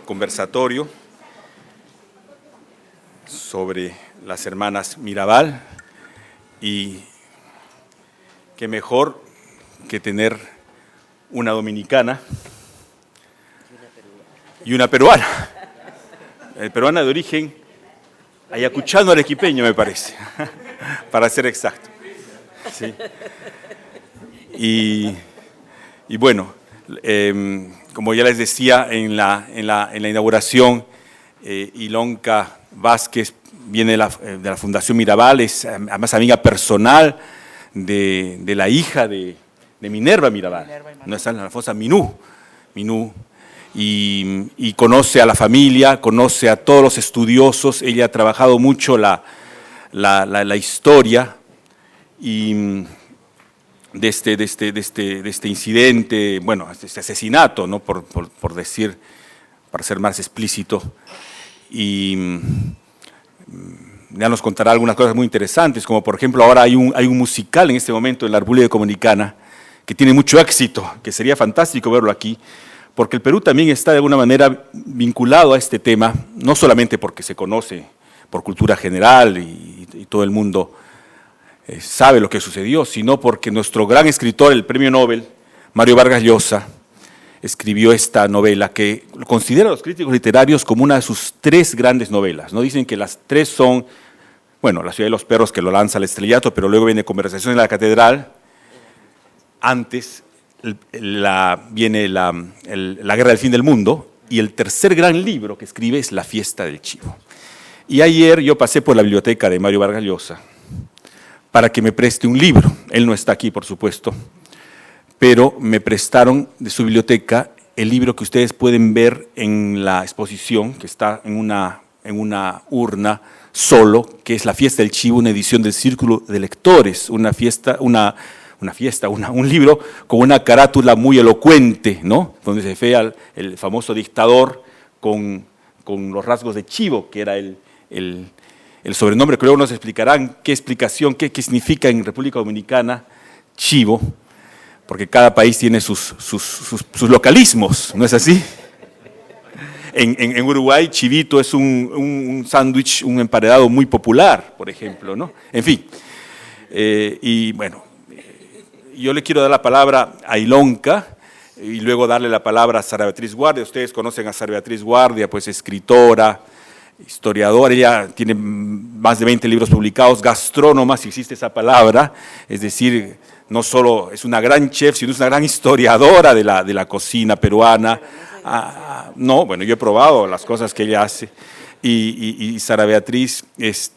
conversatorio sobre las hermanas Mirabal, y qué mejor que tener una dominicana y una peruana. Peruana de origen ayacuchano arequipeño, me parece, para ser exacto. Sí. Y bueno, como ya les decía en la inauguración, Ilonka Vázquez viene de la Fundación Mirabal, es además amiga personal de la hija de Minerva Mirabal, no es la famosa Minú, y conoce a la familia, conoce a todos los estudiosos. Ella ha trabajado mucho la historia y de este incidente, bueno, este asesinato, ¿no? por decir, para ser más explícito, y ya nos contará algunas cosas muy interesantes, como por ejemplo ahora hay un musical en este momento en la República Dominicana que tiene mucho éxito, que sería fantástico verlo aquí, porque el Perú también está de alguna manera vinculado a este tema, no solamente porque se conoce por cultura general y todo el mundo sabe lo que sucedió, sino porque nuestro gran escritor, el premio Nobel, Mario Vargas Llosa, escribió esta novela que considera a los críticos literarios como una de sus 3 grandes novelas. No dicen que las 3 son, bueno, La ciudad de los perros, que lo lanza al estrellato, pero luego viene Conversaciones en la catedral. Antes viene la guerra del fin del mundo, y el tercer gran libro que escribe es La fiesta del chivo. Y ayer yo pasé por la biblioteca de Mario Vargas Llosa para que me preste un libro. Él no está aquí, por supuesto, pero me prestaron de su biblioteca el libro que ustedes pueden ver en la exposición, que está en una urna solo, que es La fiesta del chivo, una edición del Círculo de Lectores, un libro con una carátula muy elocuente, ¿no? Donde se ve el famoso dictador con los rasgos de chivo, que era el sobrenombre, que luego nos explicarán qué significa en República Dominicana chivo, porque cada país tiene sus localismos, ¿no es así? En Uruguay, chivito es un sándwich, un emparedado muy popular, por ejemplo, ¿no? En fin, y bueno, yo le quiero dar la palabra a Ilonka y luego darle la palabra a Sara Beatriz Guardia. Ustedes conocen a Sara Beatriz Guardia, pues escritora, historiadora. Ella tiene más de 20 libros publicados, gastrónoma, si existe esa palabra, es decir, no solo es una gran chef, sino es una gran historiadora de la cocina peruana. No, bueno, yo he probado las cosas que ella hace. Y Sara Beatriz es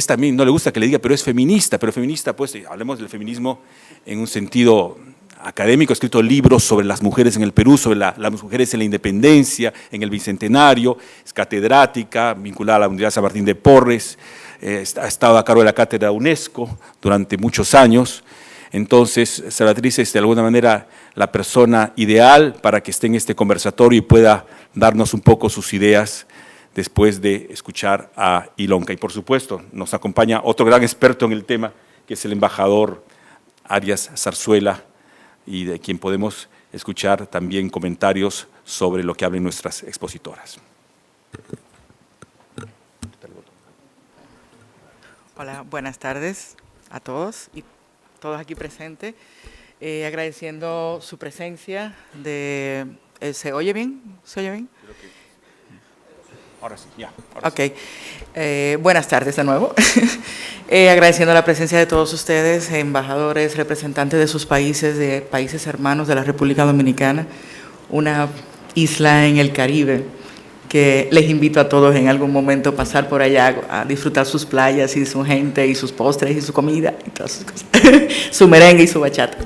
también, no le gusta que le diga, pero es feminista, pues hablemos del feminismo en un sentido académico. Ha escrito libros sobre las mujeres en el Perú, sobre las mujeres en la independencia, en el Bicentenario, es catedrática, vinculada a la Universidad San Martín de Porres, ha estado a cargo de la cátedra UNESCO durante muchos años. Entonces, Sara Beatriz es de alguna manera la persona ideal para que esté en este conversatorio y pueda darnos un poco sus ideas después de escuchar a Ilonka. Y por supuesto, nos acompaña otro gran experto en el tema, que es el embajador Arias Zarzuela, y de quien podemos escuchar también comentarios sobre lo que hablen nuestras expositoras. Hola, buenas tardes a todos y todos aquí presentes. Agradeciendo su presencia. ¿Se oye bien? ¿Se oye bien? Ahora sí, ya. Ok. Buenas tardes de nuevo. Agradeciendo la presencia de todos ustedes, embajadores, representantes de sus países, de países hermanos de la República Dominicana, una isla en el Caribe, que les invito a todos en algún momento a pasar por allá a disfrutar sus playas y su gente y sus postres y su comida y todas sus cosas, su merengue y su bachata.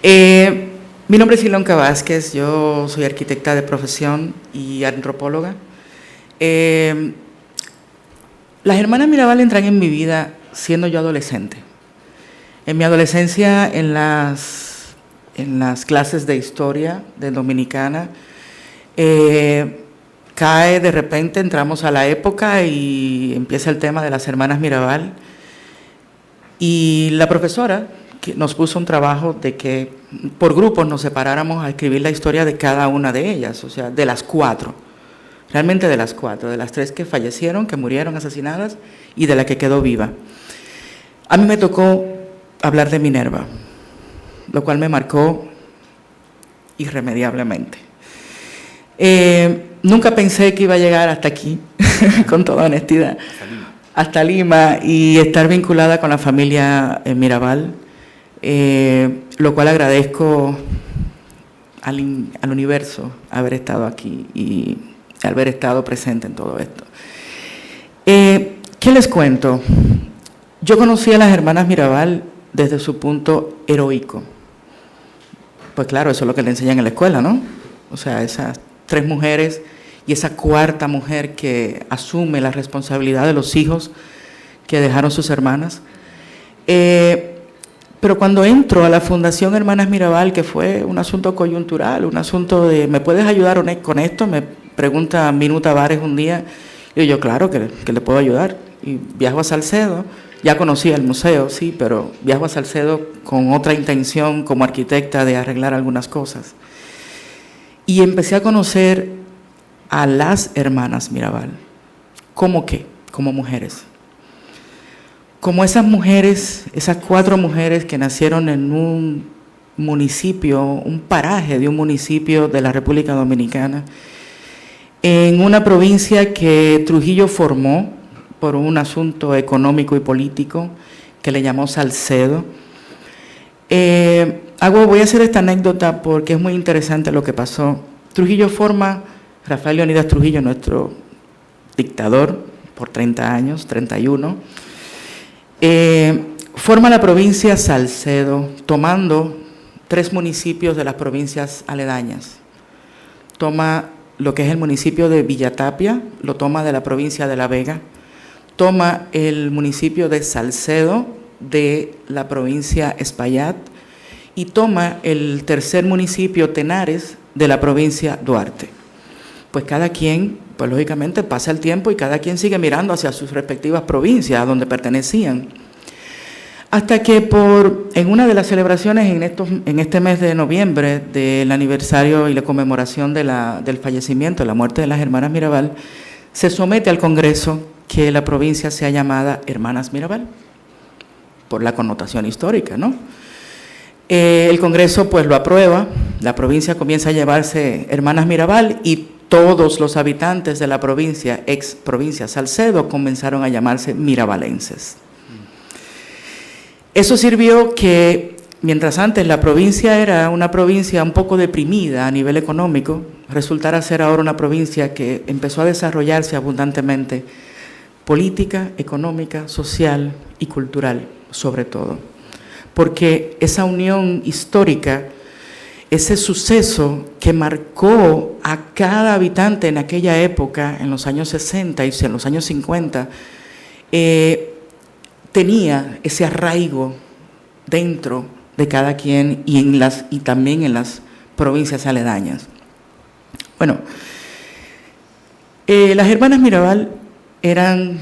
Mi nombre es Ilonka Vázquez, yo soy arquitecta de profesión y antropóloga. Las hermanas Mirabal entran en mi vida siendo yo adolescente. En mi adolescencia, en las clases de historia de Dominicana, cae de repente, entramos a la época y empieza el tema de las hermanas Mirabal. Y la profesora que nos puso un trabajo de que por grupos nos separáramos a escribir la historia de cada una de ellas, o sea, de las 4. realmente de las 4, de las 3 que fallecieron, que murieron asesinadas, y de la que quedó viva. A mí me tocó hablar de Minerva, lo cual me marcó irremediablemente. Nunca pensé que iba a llegar hasta aquí, con toda honestidad, hasta Lima, y estar vinculada con la familia Mirabal, lo cual agradezco al universo haber estado aquí y haber estado presente en todo esto. ¿Qué les cuento? Yo conocí a las hermanas Mirabal desde su punto heroico. Pues claro, eso es lo que le enseñan en la escuela, ¿no? O sea, esas 3 mujeres y esa 4ª mujer que asume la responsabilidad de los hijos que dejaron sus hermanas. Pero cuando entro a la Fundación Hermanas Mirabal, que fue un asunto coyuntural, un asunto de, ¿me puedes ayudar con esto? Me pregunta Minuta Vares un día, y yo, claro que le puedo ayudar. Y viajo a Salcedo, ya conocía el museo, sí, pero viajo a Salcedo con otra intención como arquitecta de arreglar algunas cosas. Y empecé a conocer a las hermanas Mirabal. ¿Cómo qué? Como mujeres. Como esas mujeres, esas 4 mujeres que nacieron en un municipio, un paraje de un municipio de la República Dominicana, en una provincia que Trujillo formó por un asunto económico y político que le llamó Salcedo. Voy a hacer esta anécdota porque es muy interesante lo que pasó. Trujillo forma, Rafael Leónidas Trujillo, nuestro dictador por 30 años, 31, forma la provincia Salcedo, tomando 3 municipios de las provincias aledañas. Toma lo que es el municipio de Villatapia, lo toma de la provincia de La Vega, toma el municipio de Salcedo de la provincia Espaillat y toma el 3er municipio, Tenares, de la provincia Duarte. Pues cada quien, pues lógicamente pasa el tiempo y cada quien sigue mirando hacia sus respectivas provincias a donde pertenecían. Hasta que en una de las celebraciones en este mes de noviembre del aniversario y la conmemoración del fallecimiento, de la muerte de las hermanas Mirabal, se somete al Congreso que la provincia sea llamada Hermanas Mirabal, por la connotación histórica, ¿no? El Congreso pues lo aprueba, la provincia comienza a llamarse Hermanas Mirabal y todos los habitantes de la provincia, ex provincia Salcedo, comenzaron a llamarse mirabalenses. Eso sirvió que, mientras antes la provincia era una provincia un poco deprimida a nivel económico, resultara ser ahora una provincia que empezó a desarrollarse abundantemente, política, económica, social y cultural, sobre todo. Porque esa unión histórica, ese suceso que marcó a cada habitante en aquella época, en los años 60 y en los años 50, tenía ese arraigo dentro de cada quien y también en las provincias aledañas. Bueno, las hermanas Mirabal eran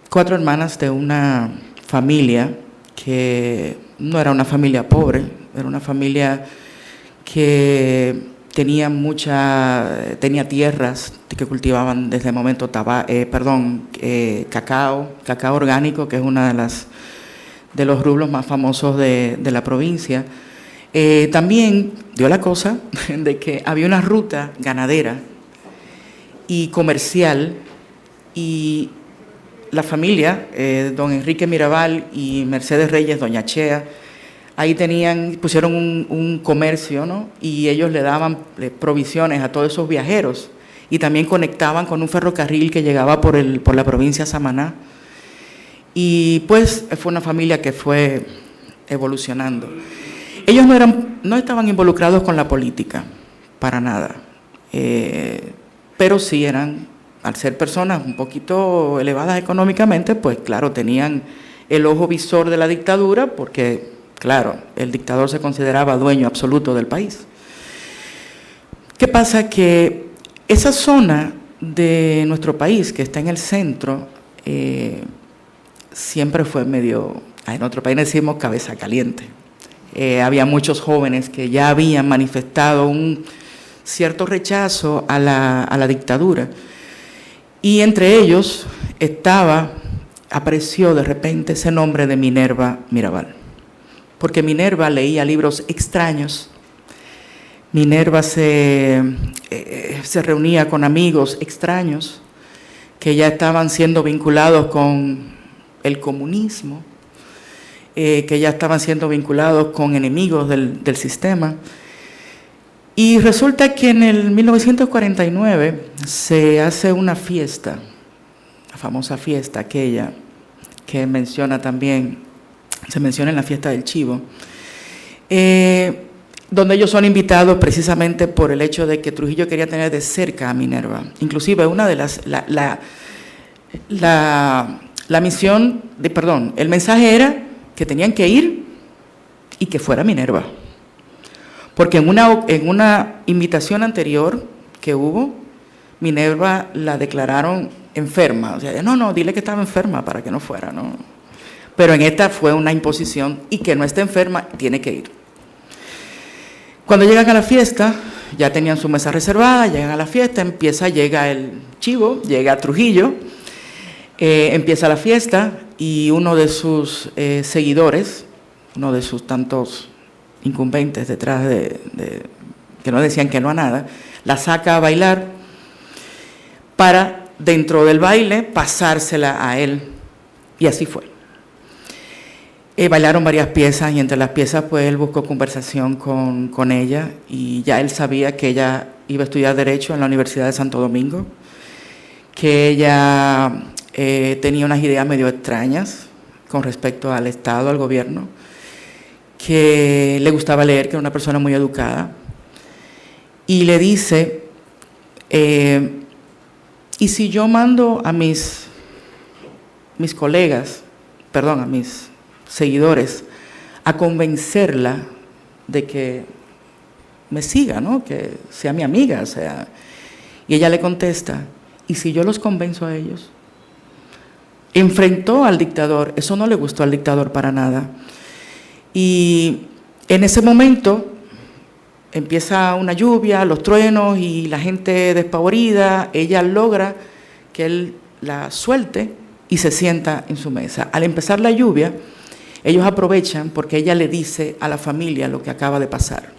4 hermanas de una familia que no era una familia pobre, era una familia que tenía tierras que cultivaban desde el momento cacao orgánico, que es una de los rubros más famosos de la provincia. También dio la cosa de que había una ruta ganadera y comercial, y la familia, don Enrique Mirabal y Mercedes Reyes, doña Chea, ahí pusieron un comercio, ¿no? Y ellos le daban provisiones a todos esos viajeros y también conectaban con un ferrocarril que llegaba por la provincia de Samaná. Y pues fue una familia que fue evolucionando. Ellos no estaban involucrados con la política, para nada, pero sí eran, al ser personas un poquito elevadas económicamente, pues claro, tenían el ojo visor de la dictadura porque, claro, el dictador se consideraba dueño absoluto del país. ¿Qué pasa? Que esa zona de nuestro país, que está en el centro, siempre fue medio, en otro país decimos cabeza caliente. Había muchos jóvenes que ya habían manifestado un cierto rechazo a la dictadura. Y entre ellos apareció de repente ese nombre de Minerva Mirabal, porque Minerva leía libros extraños. Minerva se reunía con amigos extraños que ya estaban siendo vinculados con el comunismo, que ya estaban siendo vinculados con enemigos del sistema. Y resulta que en el 1949 se hace una fiesta, la famosa fiesta aquella que se menciona en la fiesta del Chivo, donde ellos son invitados precisamente por el hecho de que Trujillo quería tener de cerca a Minerva. Inclusive una de el mensaje era que tenían que ir y que fuera Minerva. Porque en una invitación anterior que hubo, Minerva la declararon enferma. O sea, no, dile que estaba enferma para que no fuera, ¿no? Pero en esta fue una imposición y que no esté enferma, tiene que ir. Cuando llegan a la fiesta, ya tenían su mesa reservada, llegan a la fiesta, llega el Chivo, llega Trujillo, empieza la fiesta y uno de sus seguidores, uno de sus tantos incumbentes detrás que no decían que no a nada, la saca a bailar para, dentro del baile, pasársela a él. Y así fue. Bailaron varias piezas y entre las piezas pues él buscó conversación con ella y ya él sabía que ella iba a estudiar Derecho en la Universidad de Santo Domingo, que ella tenía unas ideas medio extrañas con respecto al Estado, al gobierno, que le gustaba leer, que era una persona muy educada, y le dice, y si yo mando a mis seguidores, a convencerla de que me siga, ¿no? Que sea mi amiga, o sea. Y ella le contesta, ¿y si yo los convenzo a ellos? Enfrentó al dictador, eso no le gustó al dictador para nada. Y en ese momento empieza una lluvia, los truenos y la gente despavorida, ella logra que él la suelte y se sienta en su mesa. Al empezar la lluvia, ellos aprovechan porque ella le dice a la familia lo que acaba de pasar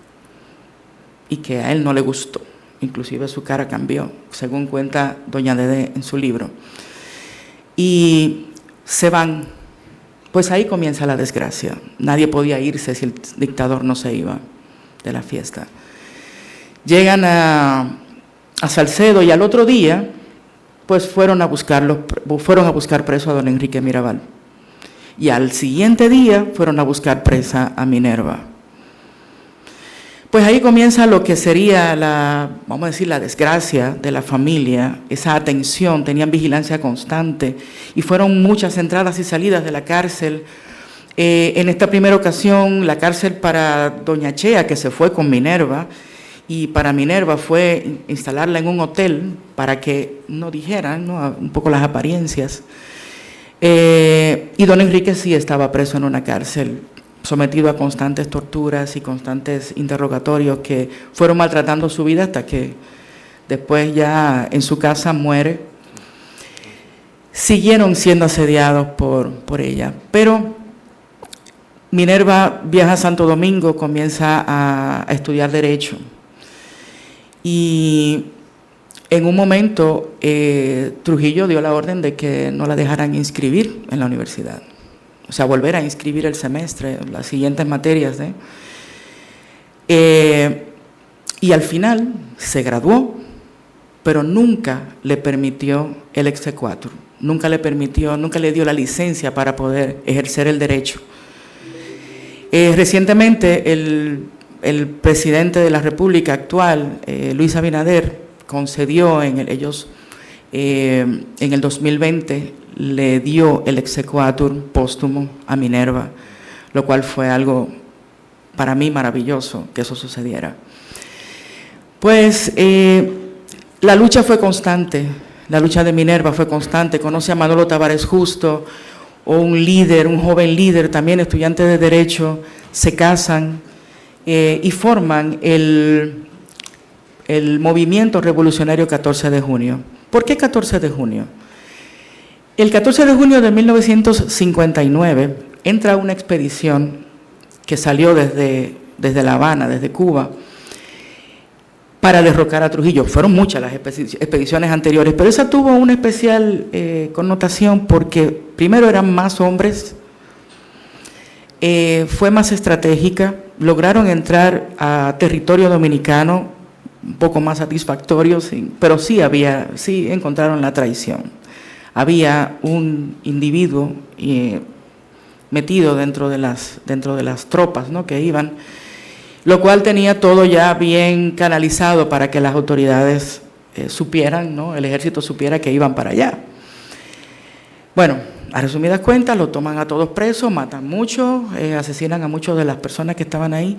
y que a él no le gustó. Inclusive su cara cambió, según cuenta doña Dede en su libro. Y se van. Pues ahí comienza la desgracia. Nadie podía irse si el dictador no se iba de la fiesta. Llegan a Salcedo y al otro día, pues fueron a buscar preso a don Enrique Mirabal. Y al siguiente día fueron a buscar presa a Minerva. Pues ahí comienza lo que sería la desgracia de la familia, esa atención, tenían vigilancia constante y fueron muchas entradas y salidas de la cárcel. En esta primera ocasión, la cárcel para doña Chea, que se fue con Minerva, y para Minerva fue instalarla en un hotel para que no dijeran, ¿no?, un poco las apariencias. Y don Enrique sí estaba preso en una cárcel, sometido a constantes torturas y constantes interrogatorios que fueron maltratando su vida hasta que después ya en su casa muere. Siguieron siendo asediados por ella, pero Minerva viaja a Santo Domingo, comienza a estudiar Derecho y en un momento Trujillo dio la orden de que no la dejaran inscribir en la universidad. O sea, volver a inscribir el semestre, las siguientes materias. Y al final se graduó, pero nunca le permitió el exequatur, nunca le dio la licencia para poder ejercer el derecho. Recientemente el presidente de la República actual, Luis Abinader, concedió en el 2020, le dio el exequatur póstumo a Minerva, lo cual fue algo para mí maravilloso que eso sucediera. Pues la lucha fue constante, la lucha de Minerva fue constante. Conoce a Manolo Tavares Justo, un joven líder, también estudiante de Derecho, se casan y forman el movimiento revolucionario 14 de junio. ¿Por qué 14 de junio? El 14 de junio de 1959 entra una expedición que salió desde La Habana, desde Cuba, para derrocar a Trujillo. Fueron muchas las expediciones anteriores, pero esa tuvo una especial connotación porque primero eran más hombres, fue más estratégica, lograron entrar a territorio dominicano un poco más satisfactorio, sí, pero sí encontraron la traición. Había un individuo metido dentro de las tropas, ¿no?, que iban, lo cual tenía todo ya bien canalizado para que las autoridades supieran, ¿no?, el ejército supiera que iban para allá. Bueno, a resumidas cuentas, lo toman a todos presos, matan muchos, asesinan a muchas de las personas que estaban ahí,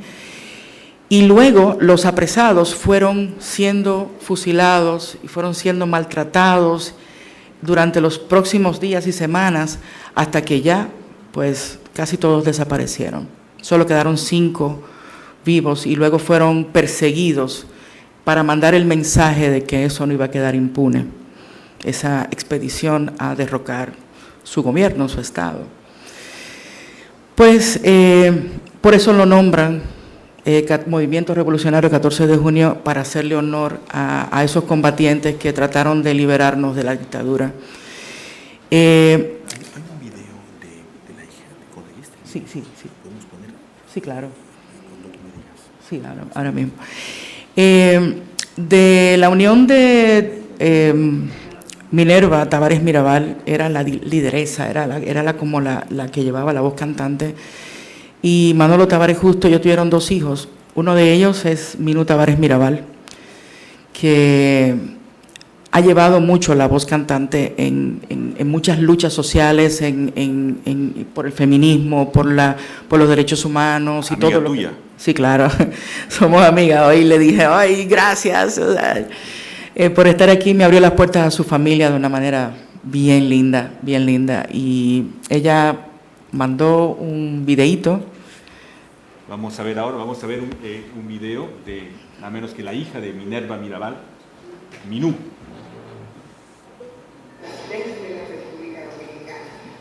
y luego los apresados fueron siendo fusilados y fueron siendo maltratados durante los próximos días y semanas, hasta que ya, pues, casi todos desaparecieron. Solo quedaron 5 vivos y luego fueron perseguidos para mandar el mensaje de que eso no iba a quedar impune, esa expedición a derrocar su gobierno, su estado. Pues por eso lo nombran Movimiento Revolucionario 14 de junio, para hacerle honor a esos combatientes que trataron de liberarnos de la dictadura. ¿Hay un video de la hija de colegista? Sí. ¿Podemos ponerlo? Sí, claro. Cuando tú me digas. Sí, ahora mismo. De la unión de Minerva Tavares Mirabal, era la lideresa, era como la que llevaba la voz cantante, y Manolo Tavares Justo, ellos tuvieron 2 hijos. Uno de ellos es Minú Tavares Mirabal, que ha llevado mucho la voz cantante en muchas luchas sociales, por el feminismo, por los derechos humanos y amiga todo lo tuya. Sí, claro, somos amigas. Hoy le dije, ay, gracias por estar aquí. Me abrió las puertas a su familia de una manera bien linda, y ella mandó un videíto. Vamos a ver un video de nada menos que la hija de Minerva Mirabal, Minú.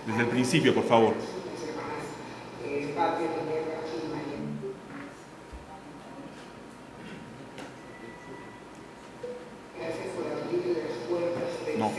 Desde el principio, por favor. No.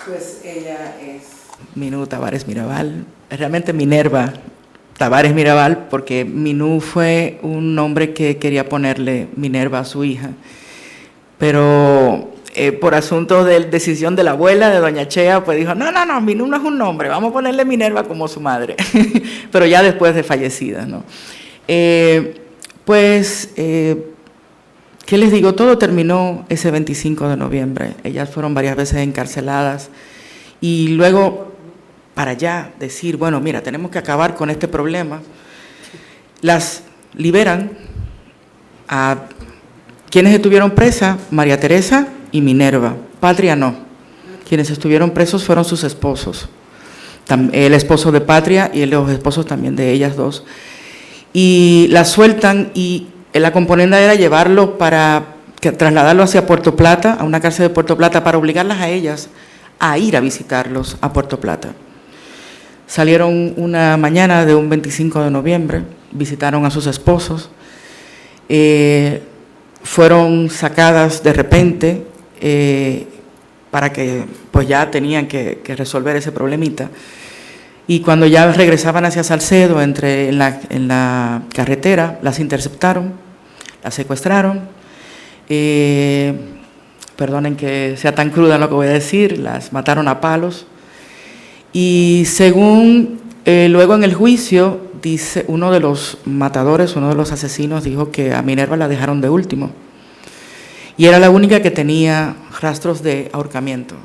Pues ella es Minú Tavares Mirabal, realmente Minerva Tavares Mirabal, porque Minú fue un nombre que quería ponerle Minerva a su hija, pero por asunto de decisión de la abuela, de doña Chea, pues dijo, no, Minú no es un nombre, vamos a ponerle Minerva como su madre, pero ya después de fallecida, ¿no? ¿Qué les digo? Todo terminó ese 25 de noviembre. Ellas fueron varias veces encarceladas y luego, para ya decir, bueno, mira, tenemos que acabar con este problema, las liberan a quienes estuvieron presas, María Teresa y Minerva. Patria no. Quienes estuvieron presos fueron sus esposos, el esposo de Patria y los esposos también de ellas dos. y la sueltan y la componenda era llevarlo trasladarlo hacia Puerto Plata, a una cárcel de Puerto Plata, para obligarlas a ellas a ir a visitarlos a Puerto Plata. Salieron una mañana de un 25 de noviembre, visitaron a sus esposos, fueron sacadas de repente para que pues ya tenían que resolver ese problemita. Y cuando ya regresaban hacia Salcedo, en la carretera, las interceptaron, las secuestraron. Perdonen que sea tan cruda lo que voy a decir, las mataron a palos. Y según luego en el juicio, dice uno de los matadores, uno de los asesinos, dijo que a Minerva la dejaron de último. Y era la única que tenía rastros de ahorcamiento.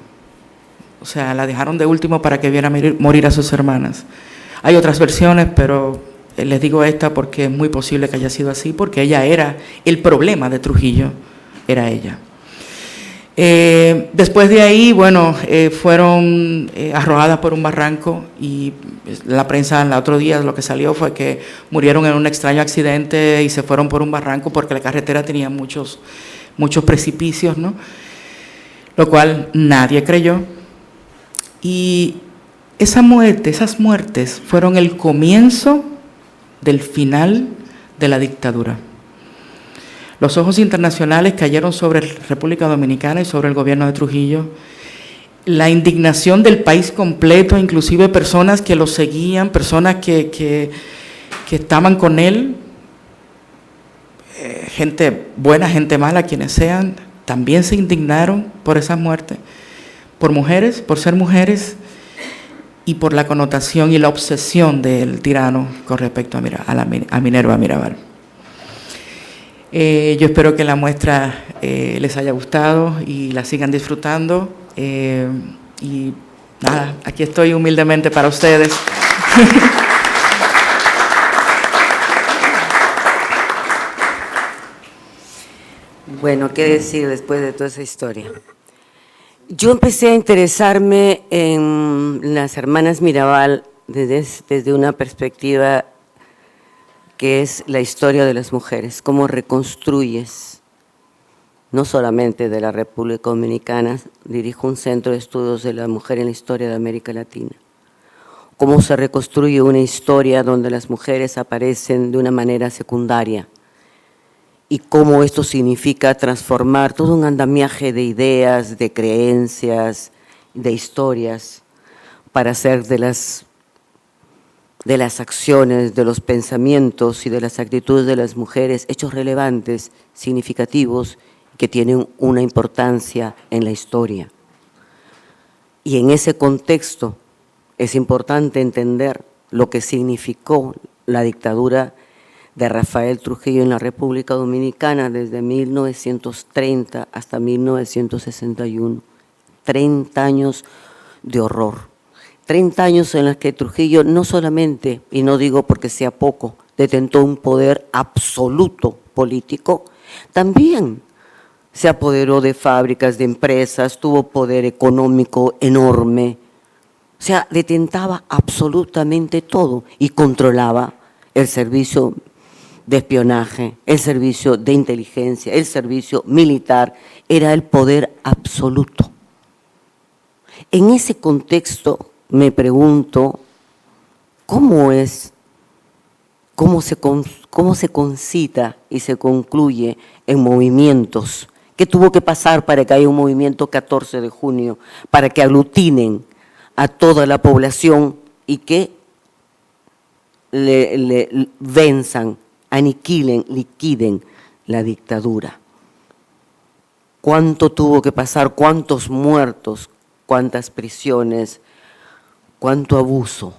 O sea, la dejaron de último para que viera morir a sus hermanas. Hay otras versiones, pero les digo esta porque es muy posible que haya sido así, porque ella era el problema de Trujillo, era ella. Después de ahí, bueno, fueron arrojadas por un barranco y la prensa el otro día lo que salió fue que murieron en un extraño accidente y se fueron por un barranco porque la carretera tenía muchos precipicios, ¿no? Lo cual nadie creyó. Y esas muertes fueron el comienzo del final de la dictadura. Los ojos internacionales cayeron sobre la República Dominicana y sobre el gobierno de Trujillo. La indignación del país completo, inclusive personas que lo seguían, personas que estaban con él, gente buena, gente mala, quienes sean, también se indignaron por esas muertes. Por mujeres, por ser mujeres y por la connotación y la obsesión del tirano con respecto a Minerva Mirabal. Yo espero que la muestra les haya gustado y la sigan disfrutando. Y nada, aquí estoy humildemente para ustedes. Bueno, ¿qué decir después de toda esa historia? Yo empecé a interesarme en las hermanas Mirabal desde una perspectiva que es la historia de las mujeres, cómo reconstruyes, no solamente de la República Dominicana, dirijo un centro de estudios de la mujer en la historia de América Latina, cómo se reconstruye una historia donde las mujeres aparecen de una manera secundaria, y cómo esto significa transformar todo un andamiaje de ideas, de creencias, de historias, para hacer de las acciones, de los pensamientos y de las actitudes de las mujeres hechos relevantes, significativos, que tienen una importancia en la historia. Y en ese contexto es importante entender lo que significó la dictadura de Rafael Trujillo en la República Dominicana desde 1930 hasta 1961. 30 años de horror. 30 años en los que Trujillo no solamente, y no digo porque sea poco, detentó un poder absoluto político, también se apoderó de fábricas, de empresas, tuvo poder económico enorme. O sea, detentaba absolutamente todo y controlaba el servicio de espionaje, el servicio de inteligencia, el servicio militar, era el poder absoluto. En ese contexto me pregunto cómo se concita y se concluye en movimientos. ¿Qué tuvo que pasar para que haya un movimiento 14 de junio, para que aglutinen a toda la población y que le venzan, aniquilen, liquiden la dictadura? ¿Cuánto tuvo que pasar? ¿Cuántos muertos? ¿Cuántas prisiones? ¿Cuánto abuso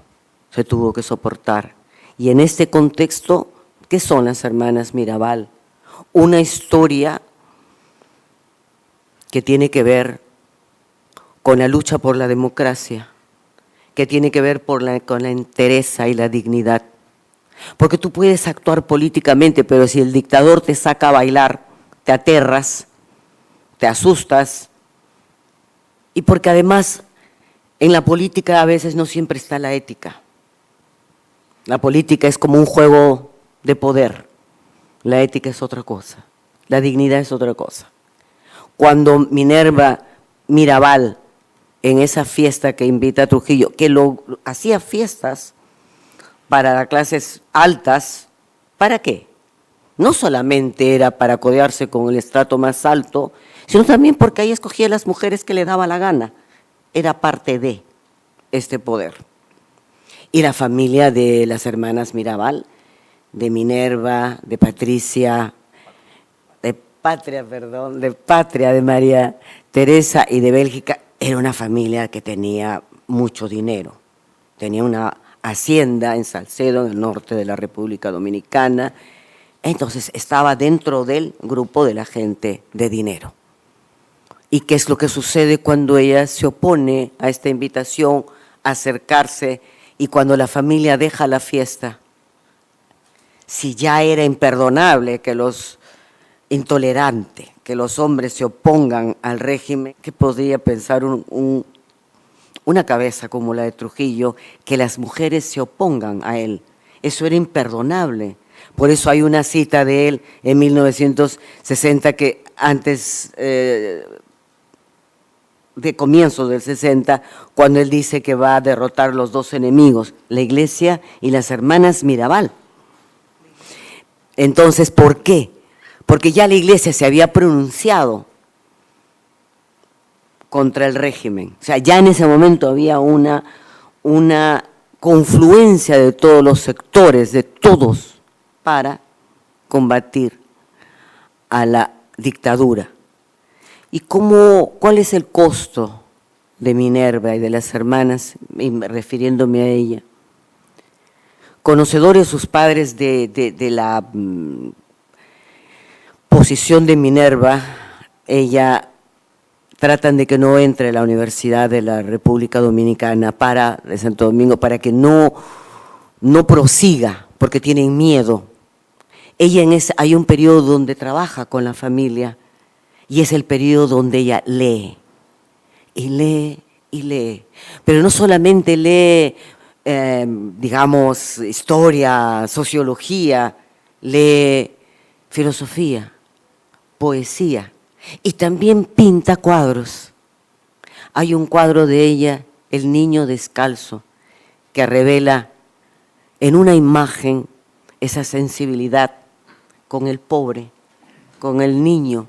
se tuvo que soportar? Y en este contexto, ¿qué son las hermanas Mirabal? Una historia que tiene que ver con la lucha por la democracia, que tiene que ver con la entereza y la dignidad. Porque tú puedes actuar políticamente, pero si el dictador te saca a bailar, te aterras, te asustas, y porque además en la política a veces no siempre está la ética. La política es como un juego de poder. La ética es otra cosa, la dignidad es otra cosa. Cuando Minerva Mirabal, en esa fiesta que invita a Trujillo, que hacía fiestas para las clases altas, ¿para qué? No solamente era para codearse con el estrato más alto, sino también porque ahí escogía a las mujeres que le daba la gana. Era parte de este poder. Y la familia de las hermanas Mirabal, de Minerva, de Patria, de María Teresa y de Bélgica, era una familia que tenía mucho dinero. Tenía una hacienda en Salcedo, en el norte de la República Dominicana. Entonces estaba dentro del grupo de la gente de dinero. ¿Y qué es lo que sucede cuando ella se opone a esta invitación a acercarse y cuando la familia deja la fiesta? Si ya era imperdonable que intolerante que los hombres se opongan al régimen, ¿qué podría pensar una cabeza como la de Trujillo, que las mujeres se opongan a él? Eso era imperdonable. Por eso hay una cita de él en 1960 que antes de comienzos del 60, cuando él dice que va a derrotar los dos enemigos, la Iglesia y las hermanas Mirabal. Entonces, ¿por qué? Porque ya la Iglesia se había pronunciado contra el régimen. O sea, ya en ese momento había una confluencia de todos los sectores, de todos, para combatir a la dictadura. ¿Y cuál es el costo de Minerva y de las hermanas, refiriéndome a ella? Conocedores sus padres de la posición de Minerva, ella tratan de que no entre a la Universidad de la República Dominicana de Santo Domingo para que no prosiga, porque tienen miedo. Hay un periodo donde trabaja con la familia y es el periodo donde ella lee, y lee, y lee. Pero no solamente lee, digamos, historia, sociología, lee filosofía, poesía, y también pinta cuadros. Hay un cuadro de ella, El niño descalzo, que revela en una imagen esa sensibilidad con el pobre, con el niño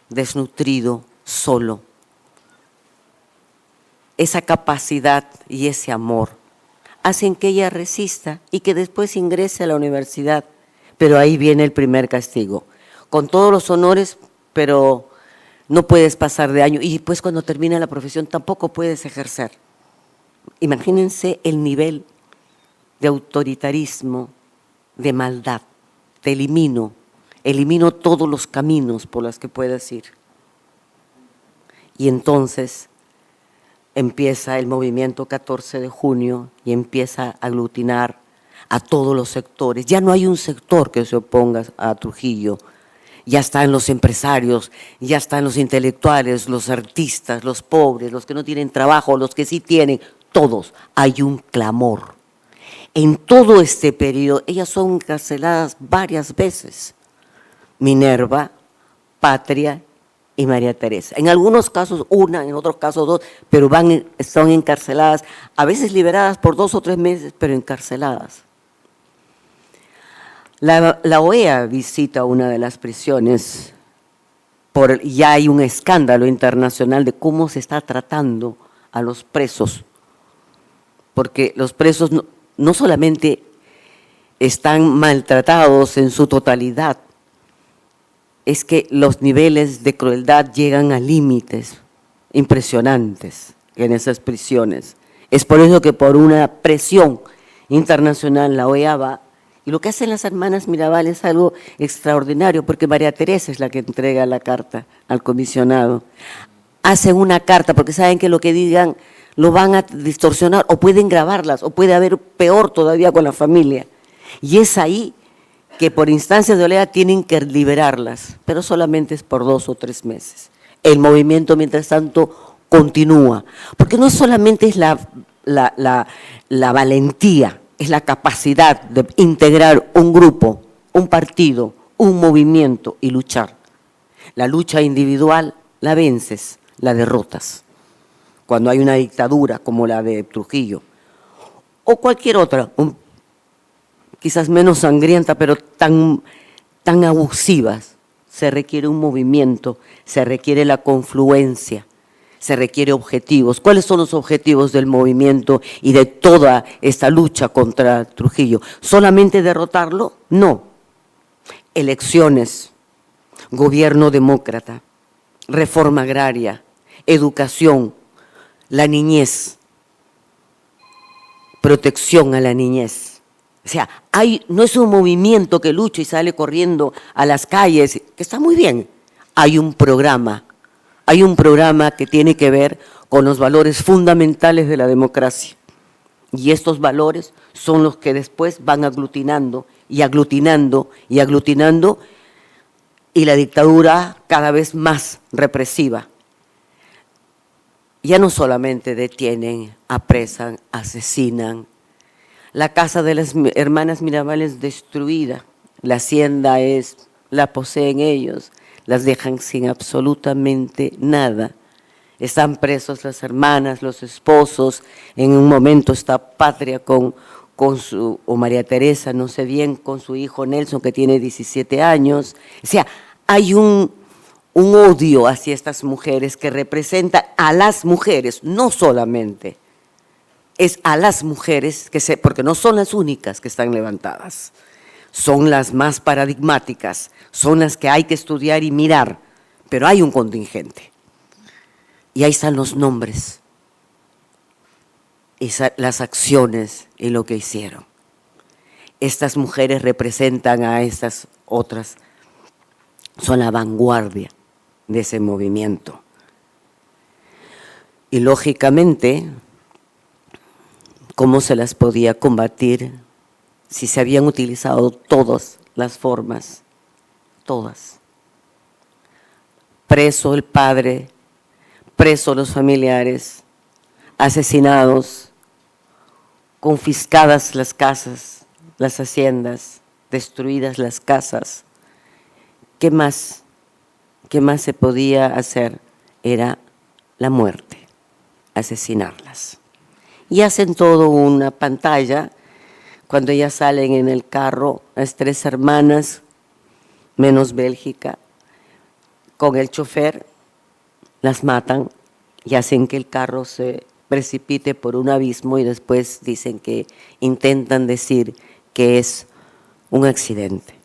desnutrido, solo. Esa capacidad y ese amor hacen que ella resista y que después ingrese a la universidad. Pero ahí viene el primer castigo. Con todos los honores, pero no puedes pasar de año. Y después cuando termina la profesión tampoco puedes ejercer. Imagínense el nivel de autoritarismo, de maldad. Te elimino todos los caminos por los que puedas ir. Y entonces empieza el movimiento 14 de junio y empieza a aglutinar a todos los sectores. Ya no hay un sector que se oponga a Trujillo. Ya están los empresarios, ya están los intelectuales, los artistas, los pobres, los que no tienen trabajo, los que sí tienen, todos. Hay un clamor. En todo este periodo, ellas son encarceladas varias veces. Minerva, Patria y María Teresa. En algunos casos una, en otros casos dos, pero son encarceladas, a veces liberadas por 2 o 3 meses, pero encarceladas. La OEA visita una de las prisiones, ya hay un escándalo internacional de cómo se está tratando a los presos, porque los presos no solamente están maltratados en su totalidad, es que los niveles de crueldad llegan a límites impresionantes en esas prisiones. Es por eso que por una presión internacional la OEA va. Y lo que hacen las hermanas Mirabal es algo extraordinario, porque María Teresa es la que entrega la carta al comisionado. Hacen una carta porque saben que lo que digan lo van a distorsionar o pueden grabarlas o puede haber peor todavía con la familia. Y es ahí que por instancias de OEA tienen que liberarlas, pero solamente es por 2 o 3 meses. El movimiento, mientras tanto, continúa, porque no solamente es la valentía, es la capacidad de integrar un grupo un partido, un movimiento y luchar. La lucha individual la vences, la derrotas. Cuando hay una dictadura como la de Trujillo o cualquier otra, quizás menos sangrienta, pero tan abusivas, se requiere un movimiento, se requiere la confluencia, se requiere objetivos. ¿Cuáles son los objetivos del movimiento y de toda esta lucha contra Trujillo? ¿Solamente derrotarlo? No. Elecciones, gobierno demócrata, reforma agraria, educación, la niñez, protección a la niñez. O sea, no es un movimiento que lucha y sale corriendo a las calles, que está muy bien. Hay un programa que tiene que ver con los valores fundamentales de la democracia. Y estos valores son los que después van aglutinando y aglutinando y aglutinando, y la dictadura cada vez más represiva. Ya no solamente detienen, apresan, asesinan. La casa de las hermanas Mirabal es destruida, la hacienda la poseen ellos, las dejan sin absolutamente nada. Están presos las hermanas, los esposos, en un momento está Patria o María Teresa, no sé bien, con su hijo Nelson, que tiene 17 años. O sea, hay un odio hacia estas mujeres que representa a las mujeres, no solamente, es a las mujeres, porque no son las únicas que están levantadas, son las más paradigmáticas, son las que hay que estudiar y mirar, pero hay un contingente. Y ahí están los nombres, las acciones y lo que hicieron. Estas mujeres representan a estas otras, son la vanguardia de ese movimiento. Y lógicamente, ¿cómo se las podía combatir si se habían utilizado todas las formas? Todas. Preso el padre, preso los familiares, asesinados, confiscadas las casas, las haciendas, destruidas las casas. ¿Qué más se podía hacer? Era la muerte, asesinarlas. Y hacen todo una pantalla, cuando ellas salen en el carro, las 3 hermanas, menos Bélgica, con el chofer, las matan y hacen que el carro se precipite por un abismo, y después dicen que intentan decir que es un accidente.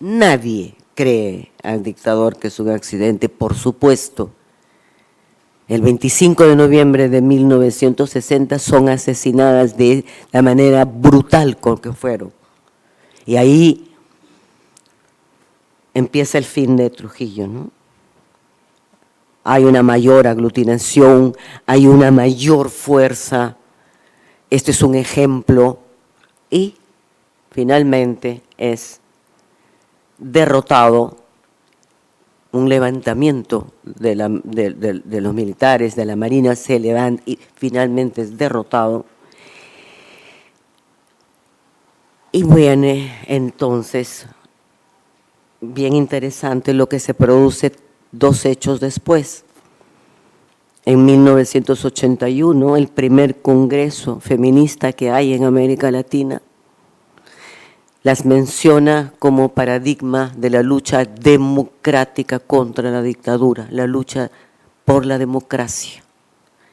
Nadie cree al dictador que es un accidente, por supuesto. El 25 de noviembre de 1960 son asesinadas de la manera brutal con que fueron. Y ahí empieza el fin de Trujillo, ¿no? Hay una mayor aglutinación, hay una mayor fuerza. Este es un ejemplo. Y finalmente es derrotado, un levantamiento de los militares, de la Marina, se levanta y finalmente es derrotado. Y viene entonces, bien interesante lo que se produce 2 hechos después. En 1981, el primer congreso feminista que hay en América Latina las menciona como paradigma de la lucha democrática contra la dictadura, la lucha por la democracia.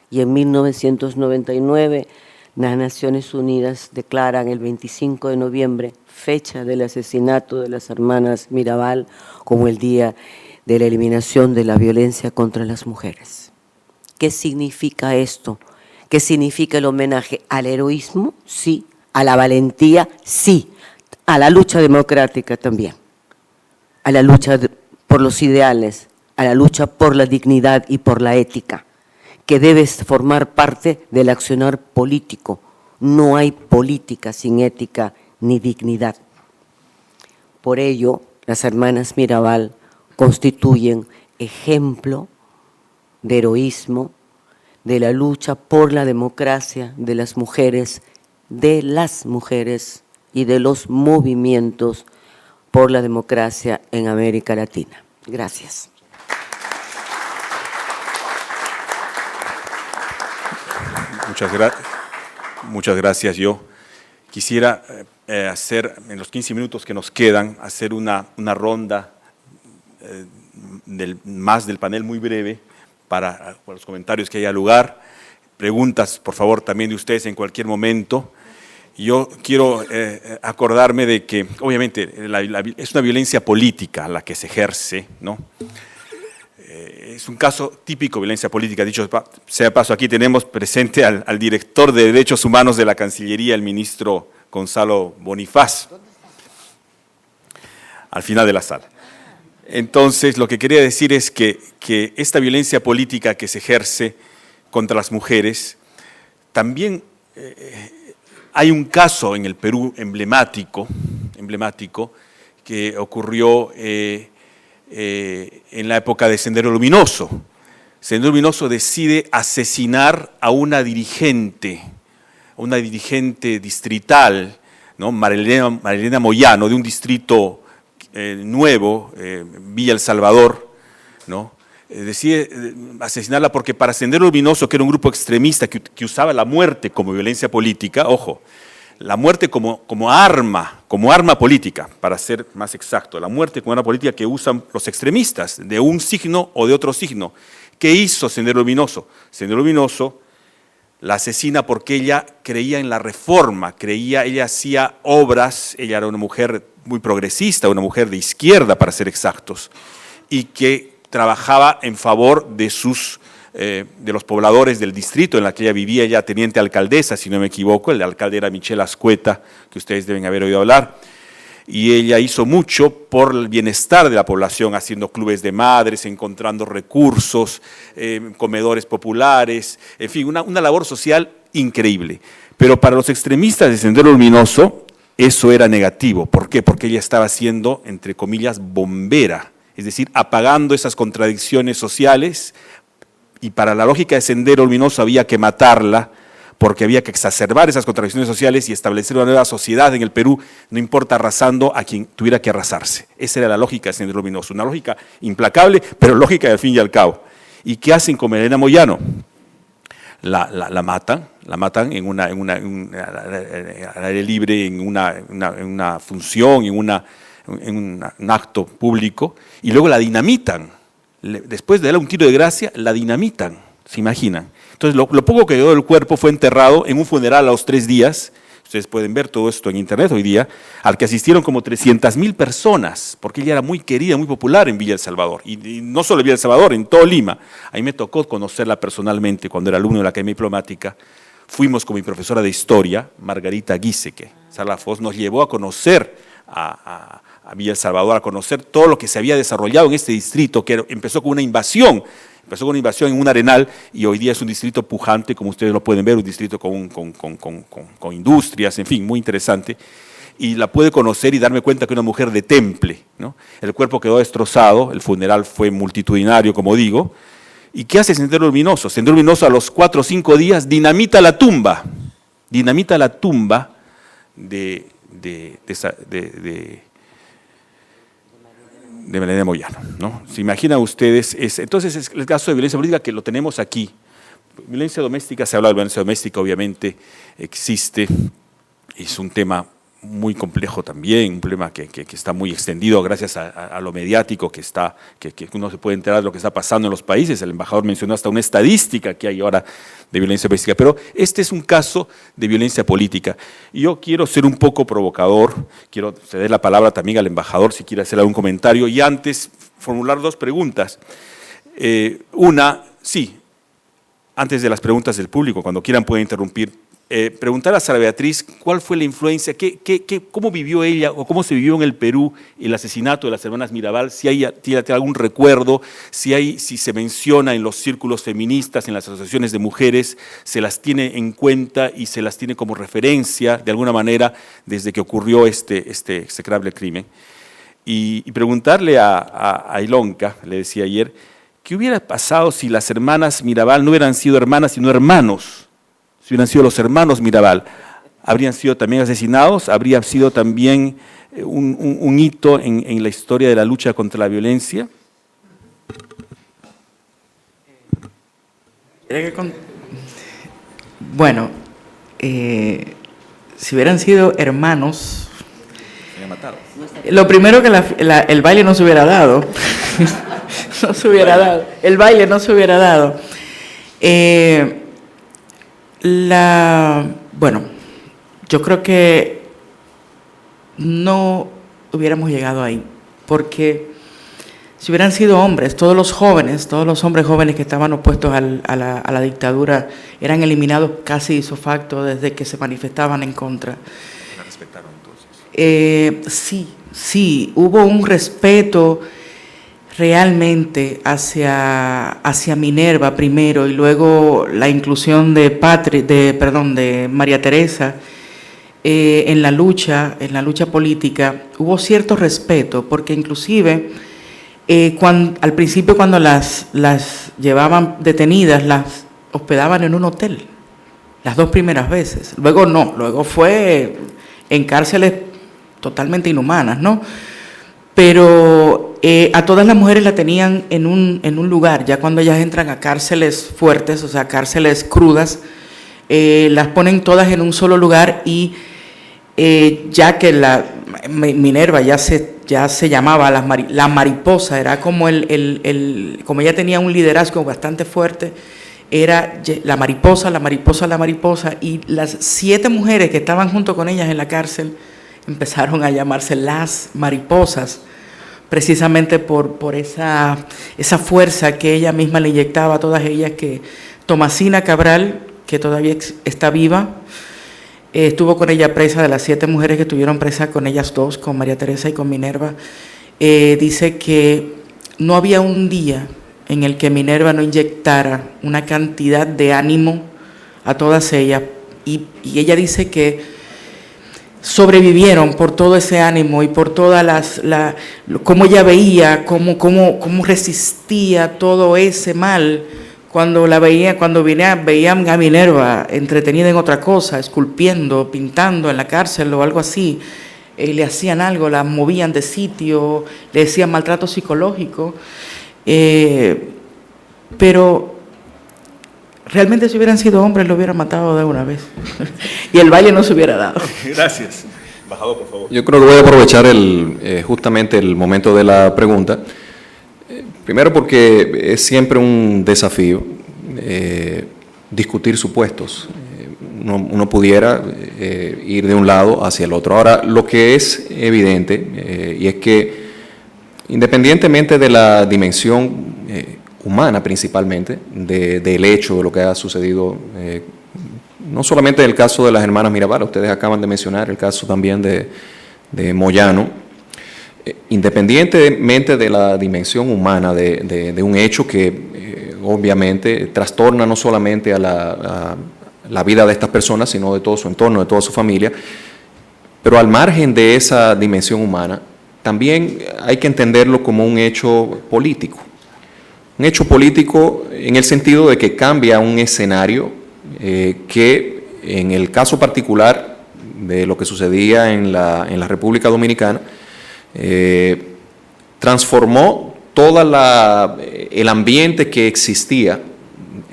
Y en 1999, las Naciones Unidas declaran el 25 de noviembre, fecha del asesinato de las hermanas Mirabal, como el día de la eliminación de la violencia contra las mujeres. ¿Qué significa esto? ¿Qué significa el homenaje al heroísmo? Sí. ¿A la valentía? Sí. A la lucha democrática también, a la lucha por los ideales, a la lucha por la dignidad y por la ética, que debe formar parte del accionar político. No hay política sin ética ni dignidad. Por ello, las hermanas Mirabal constituyen ejemplo de heroísmo, de la lucha por la democracia de las mujeres y de los movimientos por la democracia en América Latina. Gracias. Muchas gracias. Yo quisiera hacer, en los 15 minutos que nos quedan, hacer una ronda más del panel muy breve para los comentarios que haya lugar. Preguntas, por favor, también de ustedes en cualquier momento. Yo quiero acordarme de que, obviamente, es una violencia política la que se ejerce, ¿no? Es un caso típico de violencia política. Dicho sea paso, aquí tenemos presente al director de Derechos Humanos de la Cancillería, el ministro Gonzalo Bonifaz, al final de la sala. Entonces, lo que quería decir es que esta violencia política que se ejerce contra las mujeres, también hay un caso en el Perú emblemático que ocurrió en la época de Sendero Luminoso. Sendero Luminoso decide asesinar a una dirigente distrital, ¿no? Marilena Moyano, de un distrito nuevo, Villa El Salvador, ¿no? Decide asesinarla porque para Sendero Luminoso, que era un grupo extremista que usaba la muerte como violencia política, ojo, la muerte como arma política, para ser más exacto, la muerte como arma política que usan los extremistas de un signo o de otro signo. ¿Qué hizo Sendero Luminoso? Sendero Luminoso la asesina porque ella creía en la reforma, ella hacía obras, ella era una mujer muy progresista, una mujer de izquierda para ser exactos, y que trabajaba en favor de los pobladores del distrito en la que ella vivía, ella teniente alcaldesa, si no me equivoco, el alcalde era Michelle Ascueta, que ustedes deben haber oído hablar, y ella hizo mucho por el bienestar de la población, haciendo clubes de madres, encontrando recursos, comedores populares, en fin, una labor social increíble. Pero para los extremistas de Sendero Luminoso, eso era negativo. ¿Por qué? Porque ella estaba siendo, entre comillas, bombera, es decir, apagando esas contradicciones sociales, y para la lógica de Sendero Luminoso había que matarla, porque había que exacerbar esas contradicciones sociales y establecer una nueva sociedad en el Perú, no importa arrasando a quien tuviera que arrasarse. Esa era la lógica de Sendero Luminoso, una lógica implacable, pero lógica al fin y al cabo. ¿Y qué hacen con Marilena Moyano? La matan en un aire libre, en una función, en un acto público, y luego la dinamitan. Después de darle un tiro de gracia, la dinamitan, ¿se imaginan? Entonces, lo poco que quedó del cuerpo fue enterrado en un funeral a los 3 días, ustedes pueden ver todo esto en internet hoy día, al que asistieron como 300.000 personas, porque ella era muy querida, muy popular en Villa El Salvador, y no solo en Villa El Salvador, en todo Lima. A mí me tocó conocerla personalmente cuando era alumno de la Academia Diplomática. Fuimos con mi profesora de historia, Margarita Guiseque. Sara Foz nos llevó a conocer a Villa El Salvador, a conocer todo lo que se había desarrollado en este distrito, que empezó con una invasión en un arenal, y hoy día es un distrito pujante, como ustedes lo pueden ver, un distrito con industrias, en fin, muy interesante. Y la pude conocer y darme cuenta que una mujer de temple, ¿no? El cuerpo quedó destrozado, el funeral fue multitudinario, como digo. ¿Y qué hace Sendero Luminoso? Sendero Luminoso a los 4 o 5 días dinamita la tumba de Marilena Moyano, ¿no? ¿Se imaginan ustedes? Entonces, es el caso de violencia política que lo tenemos aquí. Violencia doméstica, se habla de violencia doméstica, obviamente existe, es un tema muy complejo también, un problema que está muy extendido gracias a lo mediático que uno se puede enterar de lo que está pasando en los países. El embajador mencionó hasta una estadística que hay ahora de violencia doméstica, pero este es un caso de violencia política. Y yo quiero ser un poco provocador, quiero ceder la palabra también al embajador si quiere hacer algún comentario, y antes formular 2 preguntas. Antes de las preguntas del público, cuando quieran pueden interrumpir. Preguntar a Sara Beatriz cuál fue la influencia, cómo vivió ella o cómo se vivió en el Perú el asesinato de las hermanas Mirabal, tiene algún recuerdo, si se menciona en los círculos feministas, en las asociaciones de mujeres, se las tiene en cuenta y se las tiene como referencia de alguna manera desde que ocurrió este execrable crimen. Y preguntarle a Ilonka, le decía ayer, ¿qué hubiera pasado si las hermanas Mirabal no hubieran sido hermanas sino hermanos? Si hubieran sido los hermanos Mirabal. habrían sido también asesinados, habría sido también un hito en la historia de la lucha contra la violencia. Bueno, si hubieran sido hermanos, lo primero que el baile no se hubiera dado. No se hubiera dado. El baile no se hubiera dado. Bueno, yo creo que no hubiéramos llegado ahí, porque si hubieran sido hombres, todos los hombres jóvenes que estaban opuestos a la dictadura eran eliminados casi ipso facto desde que se manifestaban en contra. ¿La respetaron entonces? Sí, hubo un respeto realmente hacia Minerva primero, y luego la inclusión de María Teresa en la lucha política. Hubo cierto respeto, porque inclusive al principio, cuando las llevaban detenidas, las hospedaban en un hotel, las 2 primeras veces. Luego no, luego fue en cárceles totalmente inhumanas, ¿no? Pero a todas las mujeres la tenían en un lugar. Ya cuando ellas entran a cárceles fuertes, o sea, cárceles crudas, las ponen todas en un solo lugar, y ya que Minerva ya se llamaba la mariposa, era como como ella tenía un liderazgo bastante fuerte, era la mariposa, y las 7 mujeres que estaban junto con ellas en la cárcel empezaron a llamarse las mariposas, precisamente por esa fuerza que ella misma le inyectaba a todas ellas, que Tomasina Cabral, que todavía está viva, estuvo con ella presa. De las 7 mujeres que estuvieron presas con ellas 2, con María Teresa y con Minerva, dice que no había un día en el que Minerva no inyectara una cantidad de ánimo a todas ellas, y ella dice que sobrevivieron por todo ese ánimo y por todas cómo ella veía, cómo resistía todo ese mal. Cuando veían a Minerva entretenida en otra cosa, esculpiendo, pintando en la cárcel o algo así, le hacían algo, la movían de sitio, le decían maltrato psicológico, pero realmente si hubieran sido hombres lo hubieran matado de una vez y el baile no se hubiera dado. Gracias. Embajador, por favor. Yo creo que voy a aprovechar justamente el momento de la pregunta. Primero porque es siempre un desafío discutir supuestos. Uno pudiera ir de un lado hacia el otro. Ahora, lo que es evidente y es que independientemente de la dimensión humana principalmente, del hecho de lo que ha sucedido, no solamente en el caso de las hermanas Mirabal, ustedes acaban de mencionar el caso también de Moyano, independientemente de la dimensión humana de un hecho que obviamente trastorna no solamente a la vida de estas personas, sino de todo su entorno, de toda su familia, pero al margen de esa dimensión humana, también hay que entenderlo como un hecho político. Un hecho político en el sentido de que cambia un escenario que en el caso particular de lo que sucedía en la República Dominicana, transformó todo el ambiente que existía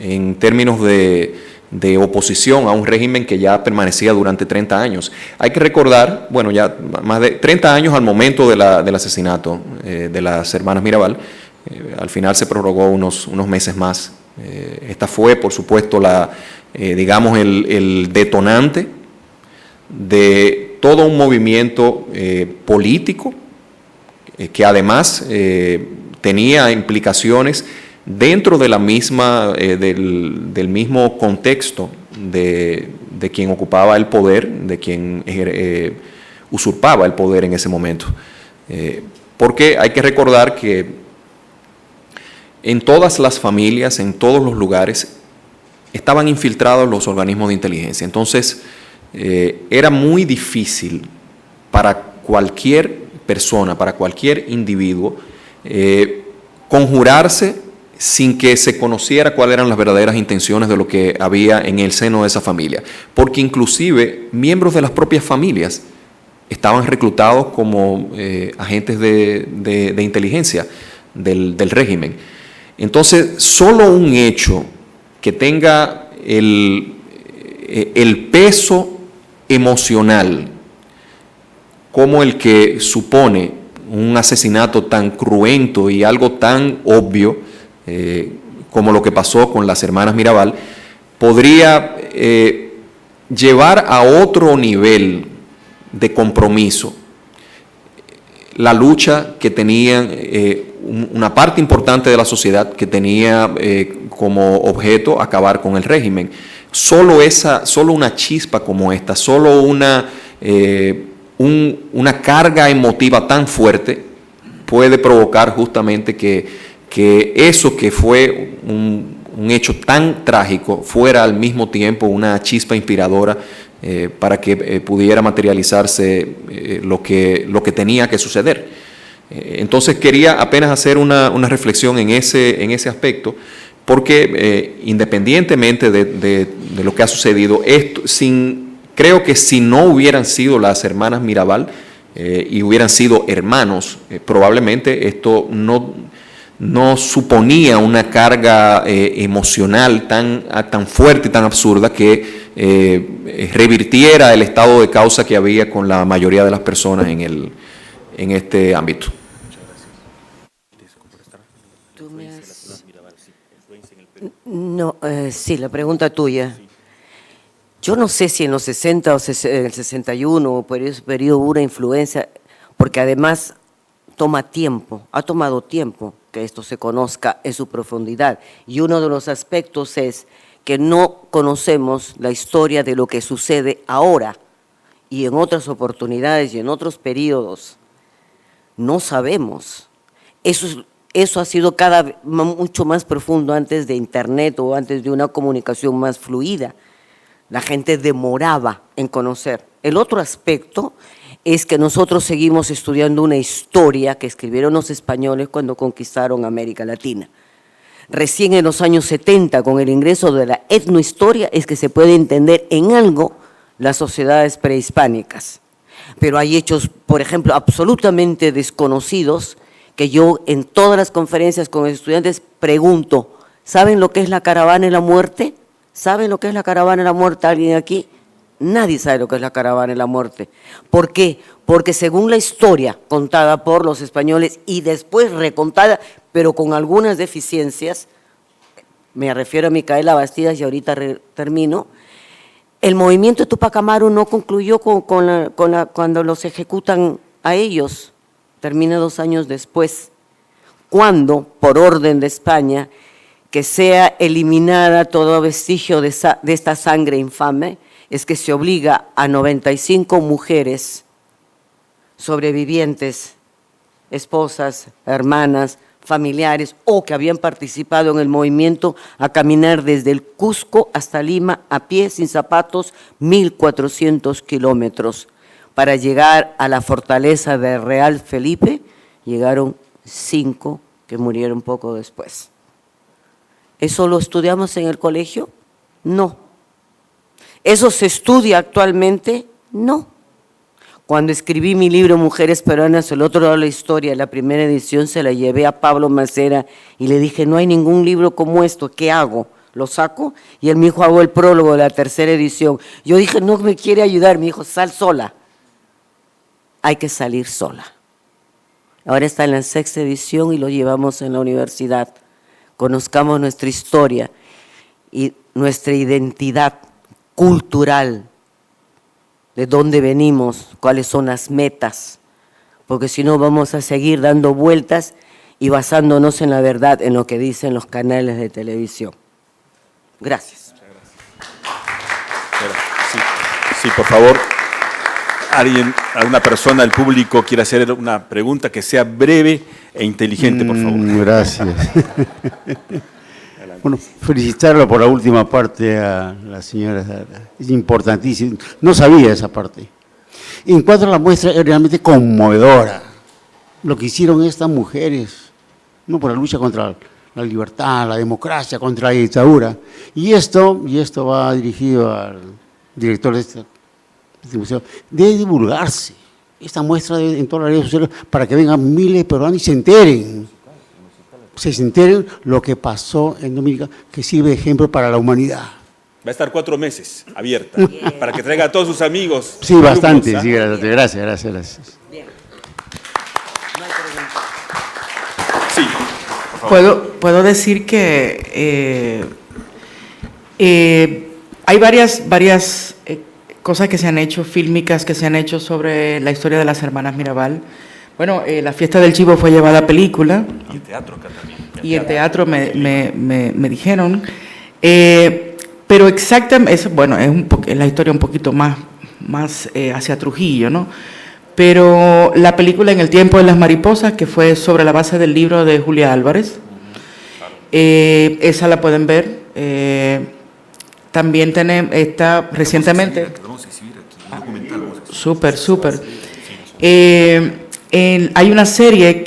en términos de oposición a un régimen que ya permanecía durante 30 años. Hay que recordar, bueno, ya más de 30 años al momento del asesinato de las hermanas Mirabal. Al final se prorrogó unos meses más. Esta fue, por supuesto, digamos, el detonante de todo un movimiento político que además tenía implicaciones dentro de la misma, del mismo contexto de quien ocupaba el poder, de quien usurpaba el poder en ese momento. Porque hay que recordar que en todas las familias, en todos los lugares, estaban infiltrados los organismos de inteligencia. Entonces, era muy difícil para cualquier persona, para cualquier individuo, conjurarse sin que se conociera cuáles eran las verdaderas intenciones de lo que había en el seno de esa familia. Porque inclusive miembros de las propias familias estaban reclutados como agentes de inteligencia del régimen. Entonces, solo un hecho que tenga el peso emocional como el que supone un asesinato tan cruento y algo tan obvio como lo que pasó con las hermanas Mirabal, podría llevar a otro nivel de compromiso la lucha que tenían una parte importante de la sociedad que tenía como objeto acabar con el régimen. Solo una chispa como esta, solo una carga emotiva tan fuerte puede provocar justamente que eso que fue un hecho tan trágico fuera al mismo tiempo una chispa inspiradora para que pudiera materializarse lo que tenía que suceder. Entonces quería apenas hacer una reflexión en ese aspecto, porque independientemente de lo que ha sucedido, creo que si no hubieran sido las hermanas Mirabal y hubieran sido hermanos, probablemente esto no suponía una carga emocional tan fuerte y tan absurda que revirtiera el estado de causa que había con la mayoría de las personas en este ámbito. No, sí, la pregunta tuya. Yo no sé si en los 60 o en el 61 o por ese periodo hubo una influencia, porque además ha tomado tiempo que esto se conozca en su profundidad. Y uno de los aspectos es que no conocemos la historia de lo que sucede ahora y en otras oportunidades y en otros periodos. No sabemos. Eso ha sido mucho más profundo antes de Internet o antes de una comunicación más fluida. La gente demoraba en conocer. El otro aspecto es que nosotros seguimos estudiando una historia que escribieron los españoles cuando conquistaron América Latina. Recién en los años 70, con el ingreso de la etnohistoria, es que se puede entender en algo las sociedades prehispánicas. Pero hay hechos, por ejemplo, absolutamente desconocidos, que yo en todas las conferencias con estudiantes pregunto, ¿saben lo que es la caravana de la muerte? ¿Saben lo que es la caravana de la muerte? ¿Alguien aquí? Nadie sabe lo que es la caravana de la muerte. ¿Por qué? Porque según la historia contada por los españoles y después recontada, pero con algunas deficiencias, me refiero a Micaela Bastidas y ahorita termino, el movimiento de Tupac Amaru no concluyó cuando los ejecutan a ellos, termina 2 años después, cuando, por orden de España, que sea eliminada todo vestigio de esta sangre infame, es que se obliga a 95 mujeres sobrevivientes, esposas, hermanas, familiares o que habían participado en el movimiento a caminar desde el Cusco hasta Lima a pie, sin zapatos, 1.400 kilómetros. Para llegar a la fortaleza de Real Felipe, llegaron 5 que murieron poco después. ¿Eso lo estudiamos en el colegio? No. ¿Eso se estudia actualmente? No. Cuando escribí mi libro Mujeres Peruanas, el otro lado de la historia, la primera edición se la llevé a Pablo Macera y le dije, no hay ningún libro como esto, ¿qué hago? ¿Lo saco? Y él me dijo, hago el prólogo de la tercera edición. Yo dije, no me quiere ayudar, me dijo, sal sola. Hay que salir sola. Ahora está en la 6ª edición y lo llevamos en la universidad. Conozcamos nuestra historia y nuestra identidad cultural, de dónde venimos, cuáles son las metas, porque si no vamos a seguir dando vueltas y basándonos en la verdad, en lo que dicen los canales de televisión. Gracias. Sí, por favor, alguna persona del público quiere hacer una pregunta que sea breve e inteligente, por favor. Gracias. Bueno, felicitarlo por la última parte a la señora, es importantísimo, no sabía esa parte. En cuanto a la muestra, es realmente conmovedora lo que hicieron estas mujeres, no por la lucha contra la libertad, la democracia contra la dictadura. Y esto va dirigido al director de este museo, debe divulgarse esta muestra en todas las redes sociales para que vengan miles de peruanos y se enteren lo que pasó en Dominica, que sirve de ejemplo para la humanidad. Va a estar 4 meses abierta para que traiga a todos sus amigos. Sí, bastante, alumnos, sí, gracias. Sí, por favor. Puedo decir que hay varias cosas que se han hecho, fílmicas que se han hecho sobre la historia de las hermanas Mirabal. Bueno, la fiesta del chivo fue llevada a película. Y el teatro acá también. Y el teatro me dijeron. Pero exactamente, es la historia un poquito más hacia Trujillo, ¿no? Pero la película En el tiempo de las mariposas, que fue sobre la base del libro de Julia Álvarez, esa la pueden ver. También está recientemente. Súper. Hay una serie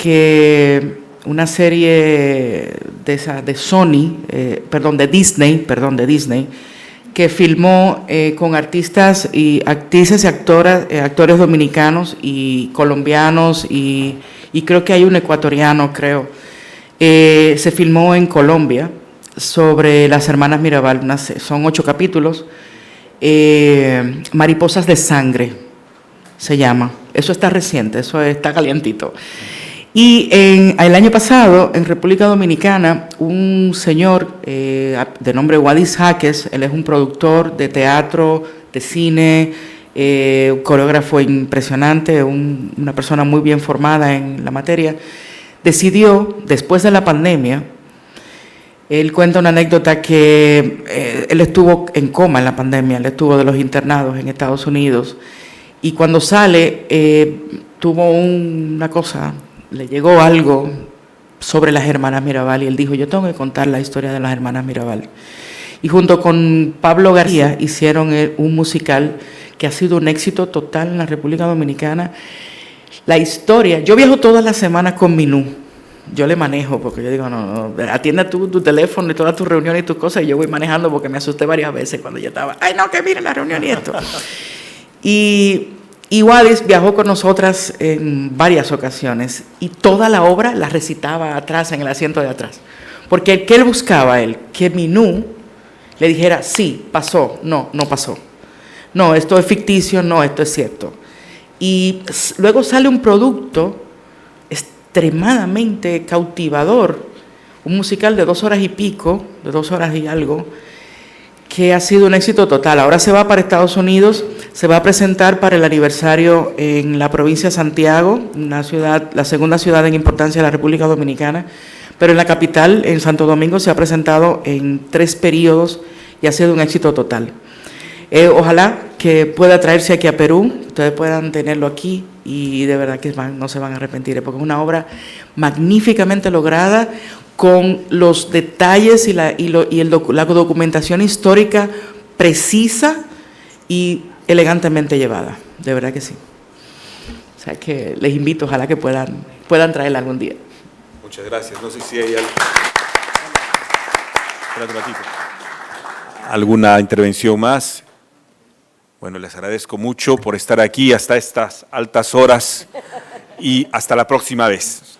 de Sony, de Disney, que filmó con artistas y actrices y actores dominicanos y colombianos y creo que hay un ecuatoriano, se filmó en Colombia sobre las hermanas Mirabal, son 8 capítulos, Mariposas de Sangre se llama, eso está reciente, eso está calientito. Y el año pasado, en República Dominicana, un señor de nombre Wadis Jaques, él es un productor de teatro, de cine, un coreógrafo impresionante, una persona muy bien formada en la materia, decidió, después de la pandemia, él cuenta una anécdota que él estuvo en coma en la pandemia, él estuvo de los internados en Estados Unidos, y cuando sale, tuvo una cosa, le llegó algo sobre las hermanas Mirabal y él dijo, yo tengo que contar la historia de las hermanas Mirabal. Y junto con Pablo García hicieron un musical que ha sido un éxito total en la República Dominicana. La historia, yo viajo todas las semanas con Minú, yo le manejo porque yo digo, no, atiende tu teléfono y todas tus reuniones y tus cosas, y yo voy manejando porque me asusté varias veces cuando yo estaba, ay no, que miren la reunión y esto. Y Wadis viajó con nosotras en varias ocasiones y toda la obra la recitaba atrás, en el asiento de atrás. Porque ¿qué él buscaba él? Que Minú le dijera, sí, pasó, no pasó. No, esto es ficticio, no, esto es cierto. Y luego sale un producto extremadamente cautivador, un musical de 2 horas y pico, de 2 horas y algo, que ha sido un éxito total. Ahora se va para Estados Unidos, se va a presentar para el aniversario en la provincia de Santiago, la segunda ciudad en importancia de la República Dominicana, pero en la capital, en Santo Domingo, se ha presentado en 3 periodos y ha sido un éxito total. Ojalá que pueda traerse aquí a Perú, ustedes puedan tenerlo aquí y de verdad que no se van a arrepentir, porque es una obra magníficamente lograda, con los detalles y la documentación histórica precisa y elegantemente llevada, de verdad que sí. O sea que les invito, ojalá que puedan traerla algún día. Muchas gracias. No sé si hay alguna intervención más. Bueno, les agradezco mucho por estar aquí hasta estas altas horas y hasta la próxima vez.